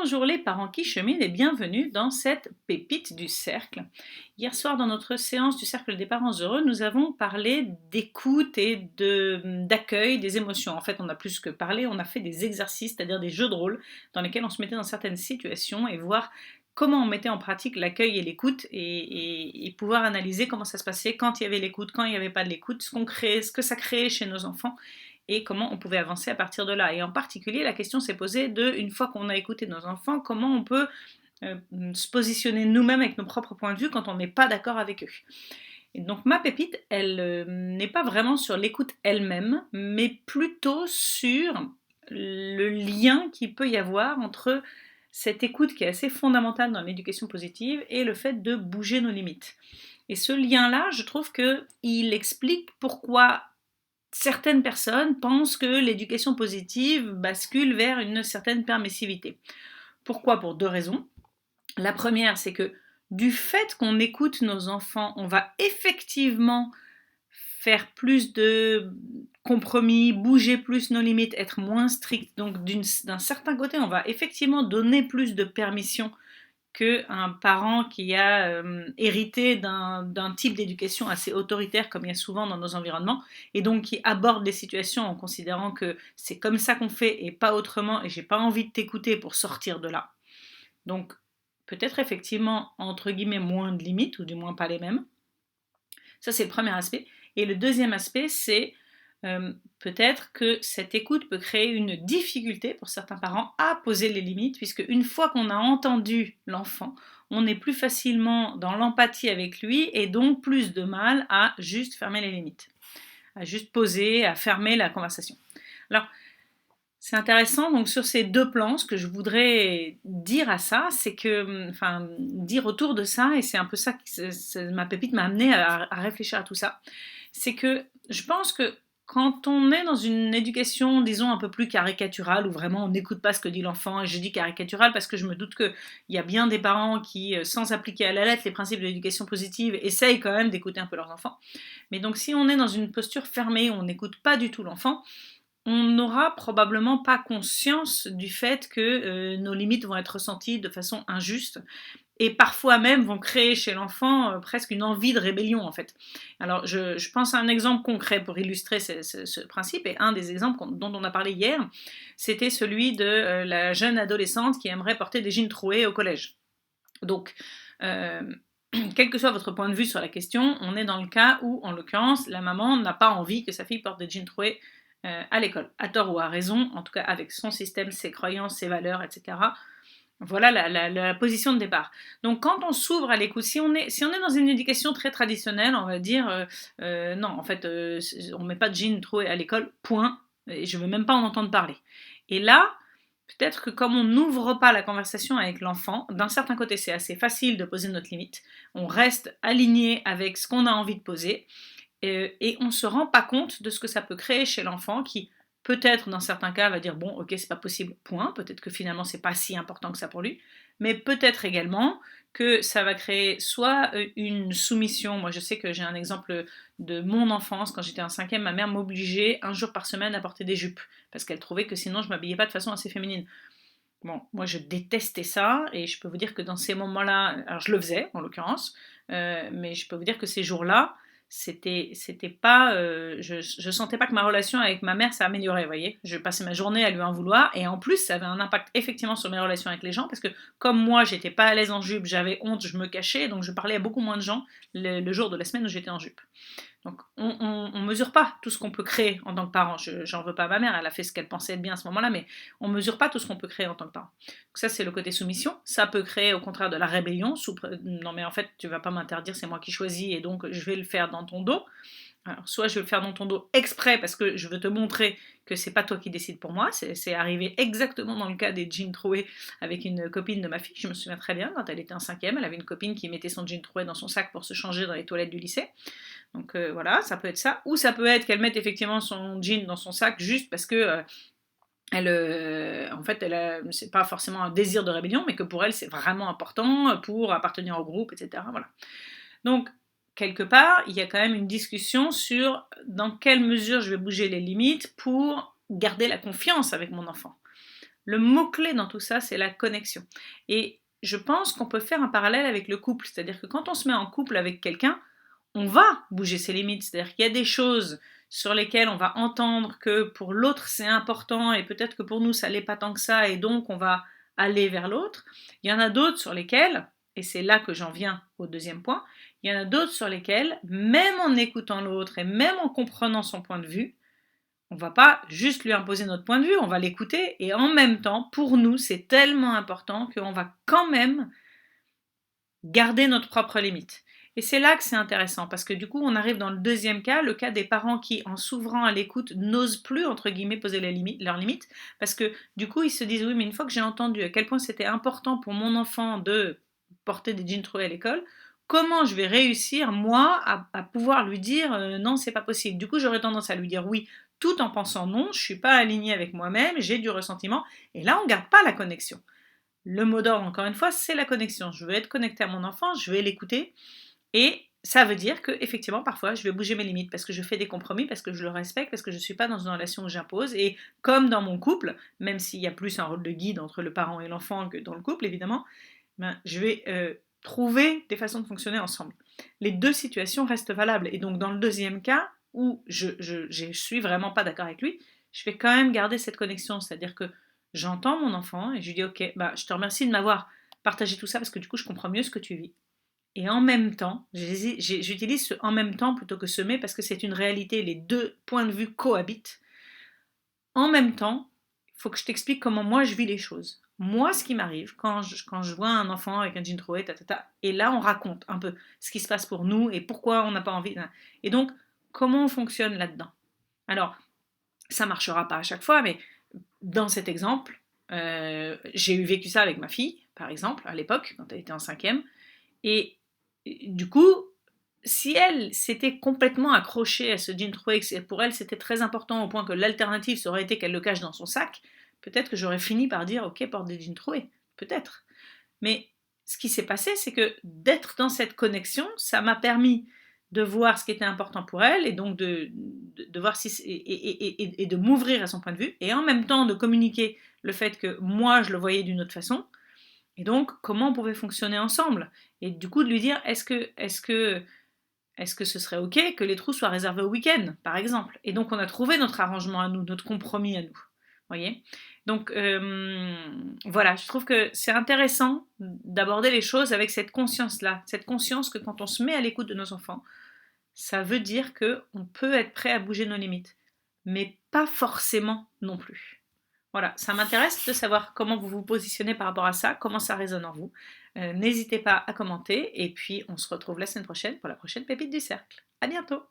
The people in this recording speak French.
Bonjour les parents qui cheminent et bienvenue dans cette pépite du cercle. Hier soir dans notre séance du cercle des parents heureux, nous avons parlé d'écoute et d'accueil des émotions. En fait, on a plus que parlé, on a fait des exercices, c'est-à-dire des jeux de rôle dans lesquels on se mettait dans certaines situations et voir comment on mettait en pratique l'accueil et l'écoute et pouvoir analyser comment ça se passait quand il y avait l'écoute, quand il n'y avait pas de l'écoute, ce qu'on créait, ce que ça créait chez nos enfants et comment on pouvait avancer à partir de là. Et en particulier, la question s'est posée de, une fois qu'on a écouté nos enfants, comment on peut se positionner nous-mêmes avec nos propres points de vue quand on n'est pas d'accord avec eux. Et donc ma pépite, elle n'est pas vraiment sur l'écoute elle-même, mais plutôt sur le lien qu'il peut y avoir entre cette écoute qui est assez fondamentale dans l'éducation positive et le fait de bouger nos limites. Et ce lien-là, je trouve qu'il explique pourquoi certaines personnes pensent que l'éducation positive bascule vers une certaine permissivité. Pourquoi? Pour deux raisons. La première, c'est que du fait qu'on écoute nos enfants, on va effectivement faire plus de compromis, bouger plus nos limites, être moins strict. Donc d'un certain côté, on va effectivement donner plus de permission qu'un parent qui a hérité d'un type d'éducation assez autoritaire, comme il y a souvent dans nos environnements, et donc qui aborde les situations en considérant que c'est comme ça qu'on fait et pas autrement, et j'ai pas envie de t'écouter pour sortir de là. Donc peut-être effectivement, entre guillemets, moins de limites, ou du moins pas les mêmes. Ça, c'est le premier aspect. Et le deuxième aspect, c'est peut-être que cette écoute peut créer une difficulté pour certains parents à poser les limites, puisque une fois qu'on a entendu l'enfant, on est plus facilement dans l'empathie avec lui et donc plus de mal à juste fermer les limites, à juste poser, à fermer la conversation. Alors, c'est intéressant, donc sur ces deux plans, ce que je voudrais dire à ça, c'est que, enfin, dire autour de ça, et c'est un peu ça que ma pépite m'a amené à réfléchir à tout ça, c'est que je pense que quand on est dans une éducation, disons, un peu plus caricaturale, où vraiment on n'écoute pas ce que dit l'enfant, et je dis caricaturale parce que je me doute qu'il y a bien des parents qui, sans appliquer à la lettre les principes de l'éducation positive, essayent quand même d'écouter un peu leurs enfants. Mais donc si on est dans une posture fermée, où on n'écoute pas du tout l'enfant, on n'aura probablement pas conscience du fait que nos limites vont être ressenties de façon injuste et parfois même vont créer chez l'enfant presque une envie de rébellion en fait. Alors je pense à un exemple concret pour illustrer ce principe, et un des exemples dont on a parlé hier, c'était celui de la jeune adolescente qui aimerait porter des jeans troués au collège. Donc, euh, quel que soit votre point de vue sur la question, on est dans le cas où, en l'occurrence, la maman n'a pas envie que sa fille porte des jeans troués à l'école, à tort ou à raison, en tout cas avec son système, ses croyances, ses valeurs, etc. Voilà la position de départ. Donc quand on s'ouvre à l'écoute, si on est dans une éducation très traditionnelle, on va dire non, en fait, on ne met pas de jeans troués à l'école, point, et je ne veux même pas en entendre parler. Et là, peut-être que comme on n'ouvre pas la conversation avec l'enfant, d'un certain côté c'est assez facile de poser notre limite, on reste aligné avec ce qu'on a envie de poser, et on ne se rend pas compte de ce que ça peut créer chez l'enfant qui, peut-être dans certains cas, va dire bon, ok, c'est pas possible, point. Peut-être que finalement, c'est pas si important que ça pour lui. Mais peut-être également que ça va créer soit une soumission. Moi, je sais que j'ai un exemple de mon enfance. Quand j'étais en cinquième, ma mère m'obligeait un jour par semaine à porter des jupes parce qu'elle trouvait que sinon, je m'habillais pas de façon assez féminine. Bon, moi je détestais ça, et je peux vous dire que dans ces moments-là, alors je le faisais en l'occurrence, mais je peux vous dire que ces jours-là, c'était pas, je sentais pas que ma relation avec ma mère s'améliorait, vous voyez. Je passais ma journée à lui en vouloir, et en plus ça avait un impact effectivement sur mes relations avec les gens, parce que comme moi j'étais pas à l'aise en jupe, j'avais honte, je me cachais, donc je parlais à beaucoup moins de gens le jour de la semaine où j'étais en jupe. Donc on mesure pas tout ce qu'on peut créer en tant que parent. J'en veux pas à ma mère, elle a fait ce qu'elle pensait être bien à ce moment-là, mais on mesure pas tout ce qu'on peut créer en tant que parent. Donc ça c'est le côté soumission. Ça peut créer au contraire de la rébellion. Non mais en fait tu vas pas m'interdire, c'est moi qui choisis et donc je vais le faire dans ton dos. Alors, soit je vais le faire dans ton dos exprès parce que je veux te montrer que c'est pas toi qui décides pour moi. C'est arrivé exactement dans le cas des jeans troués avec une copine de ma fille. Je me souviens très bien, quand elle était en cinquième, elle avait une copine qui mettait son jean troué dans son sac pour se changer dans les toilettes du lycée. Donc voilà, ça peut être ça. Ou ça peut être qu'elle mette effectivement son jean dans son sac juste parce que en fait, c'est pas forcément un désir de rébellion, mais que pour elle, c'est vraiment important pour appartenir au groupe, etc. Voilà. Donc, quelque part, il y a quand même une discussion sur dans quelle mesure je vais bouger les limites pour garder la confiance avec mon enfant. Le mot-clé dans tout ça, c'est la connexion. Et je pense qu'on peut faire un parallèle avec le couple, c'est-à-dire que quand on se met en couple avec quelqu'un, on va bouger ses limites, c'est-à-dire qu'il y a des choses sur lesquelles on va entendre que pour l'autre c'est important et peut-être que pour nous ça l'est pas tant que ça et donc on va aller vers l'autre. Il y en a d'autres sur lesquelles, et c'est là que j'en viens au deuxième point, il y en a d'autres sur lesquelles, même en écoutant l'autre et même en comprenant son point de vue, on ne va pas juste lui imposer notre point de vue, on va l'écouter et en même temps, pour nous, c'est tellement important qu'on va quand même garder notre propre limite. Et c'est là que c'est intéressant, parce que du coup, on arrive dans le deuxième cas, le cas des parents qui, en s'ouvrant à l'écoute, n'osent plus, entre guillemets, poser leurs limites, parce que du coup, ils se disent, oui, mais une fois que j'ai entendu à quel point c'était important pour mon enfant de porter des jeans troués à l'école, comment je vais réussir, moi, à pouvoir lui dire, non, c'est pas possible. Du coup, j'aurais tendance à lui dire oui, tout en pensant non, je suis pas alignée avec moi-même, j'ai du ressentiment, et là, on garde pas la connexion. Le mot d'ordre, encore une fois, c'est la connexion. Je veux être connectée à mon enfant, je vais l'écouter, et ça veut dire que effectivement parfois je vais bouger mes limites parce que je fais des compromis, parce que je le respecte, parce que je ne suis pas dans une relation où j'impose. Et comme dans mon couple, même s'il y a plus un rôle de guide entre le parent et l'enfant que dans le couple évidemment, ben, je vais trouver des façons de fonctionner ensemble. Les deux situations restent valables. Et donc dans le deuxième cas où je suis vraiment pas d'accord avec lui, je vais quand même garder cette connexion, c'est-à-dire que j'entends mon enfant et je lui dis ok, bah, je te remercie de m'avoir partagé tout ça parce que du coup je comprends mieux ce que tu vis. Et en même temps, j'utilise ce en même temps plutôt que ce mais parce que c'est une réalité, les deux points de vue cohabitent. En même temps, il faut que je t'explique comment moi je vis les choses. Moi, ce qui m'arrive quand je vois un enfant avec un jean troué, et là on raconte un peu ce qui se passe pour nous et pourquoi on n'a pas envie. Et donc, comment on fonctionne là-dedans. Alors, ça marchera pas à chaque fois, mais dans cet exemple, j'ai eu vécu ça avec ma fille, par exemple, à l'époque, quand elle était en cinquième. Et du coup, si elle s'était complètement accrochée à ce jean troué, que pour elle c'était très important au point que l'alternative ça aurait été qu'elle le cache dans son sac, peut-être que j'aurais fini par dire ok, porte des jeans troués, peut-être. Mais ce qui s'est passé, c'est que d'être dans cette connexion, ça m'a permis de voir ce qui était important pour elle et donc de voir si et de m'ouvrir à son point de vue et en même temps de communiquer le fait que moi je le voyais d'une autre façon et donc comment on pouvait fonctionner ensemble et du coup de lui dire est-ce que ce serait ok que les trous soient réservés au week-end par exemple et donc on a trouvé notre arrangement à nous, notre compromis à nous, voyez. Donc voilà, je trouve que c'est intéressant d'aborder les choses avec cette conscience-là, cette conscience que quand on se met à l'écoute de nos enfants, ça veut dire qu'on peut être prêt à bouger nos limites, mais pas forcément non plus. Voilà, ça m'intéresse de savoir comment vous vous positionnez par rapport à ça, comment ça résonne en vous. N'hésitez pas à commenter et puis on se retrouve la semaine prochaine pour la prochaine pépite du cercle. À bientôt!